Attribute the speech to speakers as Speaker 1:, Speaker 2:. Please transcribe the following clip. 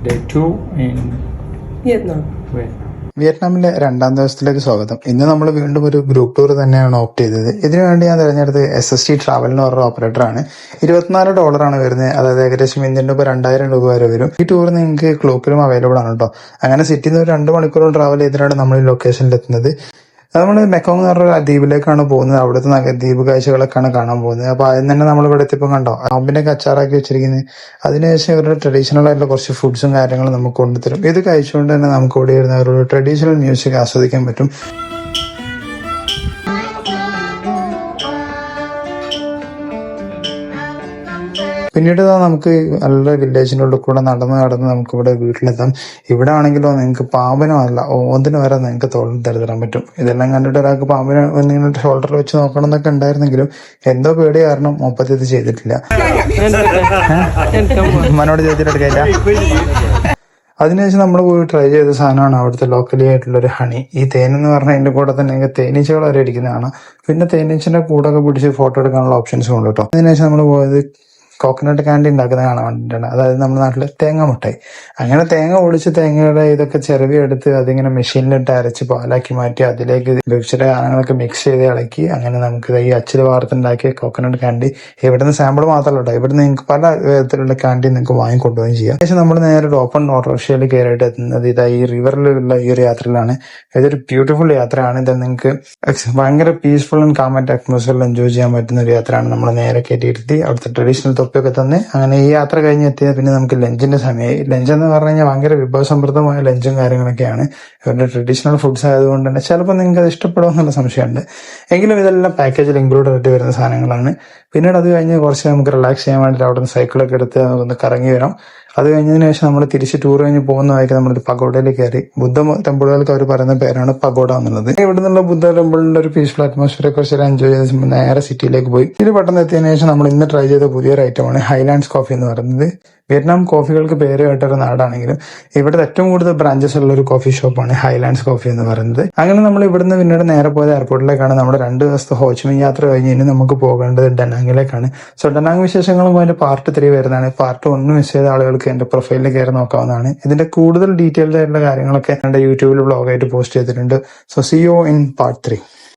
Speaker 1: Day 2 in
Speaker 2: Vietnam.
Speaker 3: വിയറ്റ്നാമിലെ 2ാം ദിവസത്തിലേക്ക് സ്വാഗതം. ഇന്ന് നമ്മൾ വീണ്ടും ഒരു ഗ്രൂപ്പ് ടൂർ തന്നെയാണ് ഓപ്റ്റ് ചെയ്തത്. ഇതിനുവേണ്ടി ഞാൻ തിരഞ്ഞെടുത്തത് SST ട്രാവൽ എന്ന് പറഞ്ഞ ഓപ്പറേറ്ററാണ്. $24 വരുന്നത്. അതായത് ഏകദേശം ഇന്ത്യൻ രൂപ 2000 രൂപ വരെ വരും. ഈ ടൂർ നിങ്ങൾക്ക് ക്ലോക്കിലും അവൈലബിൾ ആണ് കേട്ടോ. അങ്ങനെ സിറ്റിയിൽ നിന്ന് 2 മണിക്കൂർ ട്രാവൽ ചെയ്തിട്ടാണ് നമ്മൾ ഈ ലൊക്കേഷനിൽ എത്തുന്നത്. നമ്മൾ മെക്കോങ് എന്ന് പറഞ്ഞ ദ്വീപിലേക്കാണ് പോകുന്നത്. അവിടുത്തെ ദ്വീപ് കാഴ്ചകളൊക്കെയാണ് കാണാൻ പോകുന്നത്. അപ്പൊ അതിന് തന്നെ നമ്മൾ ഇവിടെ എത്തിയപ്പോൾ കണ്ടോ പാമ്പിനൊക്കെ അച്ചാറാക്കി വെച്ചിരിക്കുന്നത്. അതിനുശേഷം ഇവരുടെ ട്രഡീഷണൽ ആയിട്ടുള്ള കുറച്ച് ഫുഡ്സും കാര്യങ്ങളും നമുക്ക് കൊണ്ടുതരും. ഇത് കഴിച്ചുകൊണ്ട് തന്നെ നമുക്ക് ഇവിടെ ഇരുന്ന ഒരു ട്രഡീഷണൽ മ്യൂസിക് ആസ്വദിക്കാൻ പറ്റും. പിന്നീട് നമുക്ക് നല്ല വില്ലേജിൻ്റെ ഉള്ളിൽ കൂടെ നടന്ന് നമുക്ക് ഇവിടെ വീട്ടിലെത്താം. ഇവിടെ ആണെങ്കിലോ നിങ്ങൾക്ക് പാമ്പിനോ അല്ല ഓന്തിനോ വരെ നിങ്ങൾക്ക് തോളിൽ തരാൻ പറ്റും. ഇതെല്ലാം കണ്ടിട്ട് ഒരാൾക്ക് പാമ്പിനെ നിങ്ങൾ ഷോൾഡറിൽ വെച്ച് നോക്കണം എന്നൊക്കെ ഉണ്ടായിരുന്നെങ്കിലും എന്തോ പേടി കാരണം മൊപ്പത്തി ഇത് ചെയ്തിട്ടില്ല. മനോട് ചോദിച്ചിട്ടെടുക്കില്ല. അതിനുശേഷം നമ്മൾ പോയി ട്രൈ ചെയ്ത സാധനമാണ് അവിടുത്തെ ലോക്കലി ആയിട്ടുള്ള ഒരു ഹണി. ഈ തേനെന്ന് പറഞ്ഞാൽ അതിന്റെ കൂടെ തന്നെ തേനീച്ചകൾ വരെ അടിക്കുന്നതാണ്. പിന്നെ തേനീച്ചന്റെ കൂടൊക്കെ പിടിച്ച് ഫോട്ടോ എടുക്കാനുള്ള ഓപ്ഷൻസും ഉണ്ട് കേട്ടോ. അതിനുശേഷം നമ്മൾ പോയത് കോക്കനട്ട് കാൻഡി ഉണ്ടാക്കുന്ന കാണാൻ വേണ്ടിയിട്ടാണ്. അതായത് നമ്മുടെ നാട്ടിൽ തേങ്ങ മുട്ടായി. അങ്ങനെ തേങ്ങ ഒളിച്ച് തേങ്ങയുടെ ഇതൊക്കെ ചിരവി എടുത്ത് അതിങ്ങനെ മെഷീനിലിട്ട് അരച്ച് പാലാക്കി മാറ്റി അതിലേക്ക് വെച്ചിട്ട് സാധനങ്ങളൊക്കെ മിക്സ് ചെയ്ത് ഇളക്കി അങ്ങനെ നമുക്ക് ഈ അച്ചിൽ വാർത്തുണ്ടാക്കിയ കോക്കനട്ട് കാൻഡി ഇവിടുന്ന് സാമ്പിൾ മാത്രമല്ല കേട്ടോ, ഇവിടുന്ന് നിങ്ങൾക്ക് പല വിധത്തിലുള്ള കാൻഡി നിങ്ങൾക്ക് വാങ്ങിക്കൊണ്ടുപോവുകയും ചെയ്യാം. പക്ഷേ നമ്മൾ നേരെ ഒരു ഓപ്പൺ ഓട്ടോറിക്ഷയിൽ കയറിയിട്ട് എത്തുന്നത് ഇതാ ഈ റിവറിലുള്ള ഈ ഒരു യാത്രയിലാണ്. ഇതൊരു ബ്യൂട്ടിഫുൾ യാത്രയാണ്. ഇത് നിങ്ങൾക്ക് ഭയങ്കര പീസ്ഫുൾ ആൻഡ് കാം ആൻഡ് അറ്റ്മോസ്ഫിയറിൽ എൻജോയ് ചെയ്യാൻ പറ്റുന്ന ഒരു യാത്രയാണ്. നമ്മൾ നേരെ കയറ്റിയിരുത്തി അവിടുത്തെ ട്രഡീഷണൽ തൊപ്പിയൊക്കെ തന്നെ അങ്ങനെ ഈ യാത്ര കഴിഞ്ഞ് എത്തിയത് പിന്നെ നമുക്ക് ലഞ്ചിന്റെ സമയമായി. ലഞ്ച് എന്ന് പറഞ്ഞു കഴിഞ്ഞാൽ ഭയങ്കര വിഭവസമൃദ്ധമായ ലഞ്ചും കാര്യങ്ങളൊക്കെയാണ്. ഇവരുടെ ട്രഡീഷണൽ ഫുഡ്സ് ആയതുകൊണ്ട് തന്നെ ചിലപ്പോൾ നിങ്ങൾക്ക് അത് ഇഷ്ടപ്പെടുമെന്നുള്ള സംശയമുണ്ട്. എങ്കിലും ഇതെല്ലാം പാക്കേജിൽ ഇൻക്ലൂഡ് ആയിട്ട് വരുന്ന സാധനങ്ങളാണ്. പിന്നീട് അത് കഴിഞ്ഞ് കുറച്ച് നമുക്ക് റിലാക്സ് ചെയ്യാൻ വേണ്ടിയിട്ട് അവിടെ നിന്ന് സൈക്കിളൊക്കെ എടുത്ത് ഒന്ന് കറങ്ങി വരാം. അത് കഴിഞ്ഞതിന് ശേഷം നമ്മൾ തിരിച്ച് ടൂർ കഴിഞ്ഞ് പോകുന്നതായിരിക്കും നമ്മളൊരു പഗോഡയിൽ കയറി. ബുദ്ധ ടെമ്പിളുകൾക്ക് അവർ പറയുന്ന പേരാണ് പഗോഡ എന്നുള്ളത്. ഇവിടെ നിന്നുള്ള ബുദ്ധ ടെമ്പിളിന്റെ ഒരു പീസ്ഫുൾ അറ്റ്മോസ്ഫിയറെ കുറിച്ച് എൻജോയ് ചെയ്ത് നേരെ സിറ്റിയിലേക്ക് പോയി. ഇത് പെട്ടെന്ന് എത്തിയതിനു ശേഷം നമ്മൾ ഇന്ന് ട്രൈ ചെയ്ത പുതിയൊരു ഐറ്റമാണ് ഹൈലാൻഡ്സ് കോഫി എന്ന് പറയുന്നത്. വിയറ്റ്നാം കോഫികൾക്ക് പേര് കേട്ടൊരു നാടാണെങ്കിലും ഇവിടുത്തെ ഏറ്റവും കൂടുതൽ ബ്രാഞ്ചസ് ഉള്ള ഒരു കോഫി ഷോപ്പാണ് ഹൈലാൻഡ്സ് കോഫി എന്ന് പറയുന്നത്. അങ്ങനെ നമ്മൾ ഇവിടുന്ന് പിന്നീട് നേരെ പോയത് എയർപോർട്ടിലേക്കാണ്. നമ്മുടെ 2 ദിവസത്തെ ഹോച്ചിമിൻ യാത്ര കഴിഞ്ഞ് ഇനി നമുക്ക് പോകേണ്ടത് ഡനാങ്ങിലേക്കാണ്. സോ ഡനാങ് വിശേഷങ്ങളും അതിന്റെ പാർട്ട് 3 വരുന്നതാണ്. പാർട്ട് 1 മിസ് ചെയ്ത ആളുകൾക്ക് എന്റെ പ്രൊഫൈലിൽ കയറി നോക്കാവുന്നതാണ്. ഇതിന്റെ കൂടുതൽ ഡീറ്റെയിൽഡ് ആയിട്ടുള്ള കാര്യങ്ങളൊക്കെ എന്റെ യൂട്യൂബിൽ ബ്ലോഗായിട്ട് പോസ്റ്റ് ചെയ്തിട്ടുണ്ട്. So see you in part 3.